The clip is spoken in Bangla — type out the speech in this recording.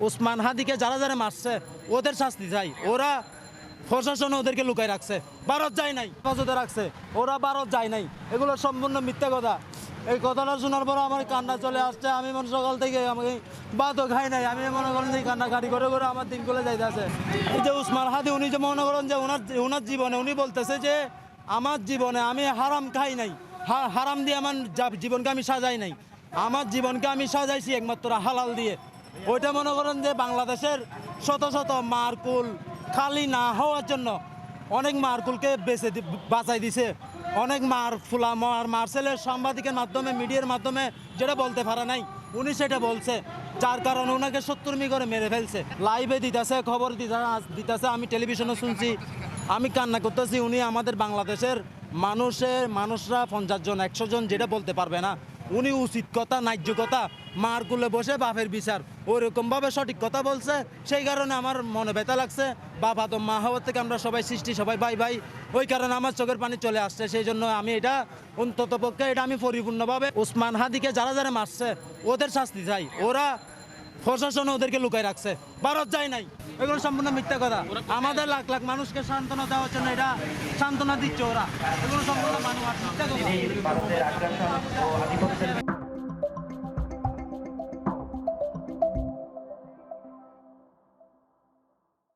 ওসমান হাদিকে যারা যারা মারছে ওদের শাস্তি চাই। ওরা প্রশাসন ওদেরকে লুকায় রাখছে, ভারত যায় নাই, হেফাজতে রাখছে, ওরা ভারত যায় নাই। এগুলো সম্পূর্ণ মিথ্যা কথা। এই কথাটা শোনার পর আমার কান্না চলে আসছে। আমি মনে সকাল থেকে আমাকে ভাতও খাই নাই, আমি মনে করেন যে কান্নাকাটি করে করে আমার দিনগুলো যাইতে আছে। এই যে ওসমান হাদি উনি যে মনে করেন যে ওনার জীবনে উনি বলতেছে যে আমার জীবনে আমি হারাম খাই নাই, হারাম দিয়ে আমার জীবনকে আমি সাজাই নাই, আমার জীবনকে আমি সাজাইছি একমাত্র হালাল দিয়ে। ওইটা মনে করেন যে বাংলাদেশের শত শত মারকুল খালি না হওয়ার জন্য অনেক মারকুলকে বাঁচাই দিছে। অনেক মার্সেলের সাংবাদিকের মাধ্যমে মিডিয়ার মাধ্যমে যেটা বলতে পারে নাই উনি সেটা বলছে, যার কারণে ওনাকে 70 করে মেরে ফেলছে। লাইভে দিতেছে, খবর দিতেছে, আমি টেলিভিশনে শুনছি, আমি কান্না করতেছি। উনি আমাদের বাংলাদেশের মানুষরা 50 জন 100 জন যেটা বলতে পারবে না, উনি উচিত কথা ন্যায্য কথা মার কুলে বসে বাপের বিচার ওইরকমভাবে সঠিক কথা বলছে। সেই কারণে আমার মনে ব্যথা লাগছে। বাবা তো মা হওয়ার থেকে আমরা সবাই সৃষ্টি, সবাই ভাই ভাই, ওই কারণে আমার চোখের পানি চলে আসছে। সেই জন্য আমি এটা অন্তত পক্ষে এটা আমি পরিপূর্ণভাবে ওসমান হাদিকে যারা যারা মারছে ওদের শাস্তি চাই। ওরা প্রশাসন ওদেরকে লুকায় রাখছে, ভারত যায় নাই। এগুলো সম্পূর্ণ মিথ্যা কথা। আমাদের লাখ লাখ মানুষকে সান্ত্বনা দেওয়ার জন্য এটা সান্ত্বনা দিচ্ছে ওরা। এগুলো সম্পূর্ণ মিথ্যা কথা।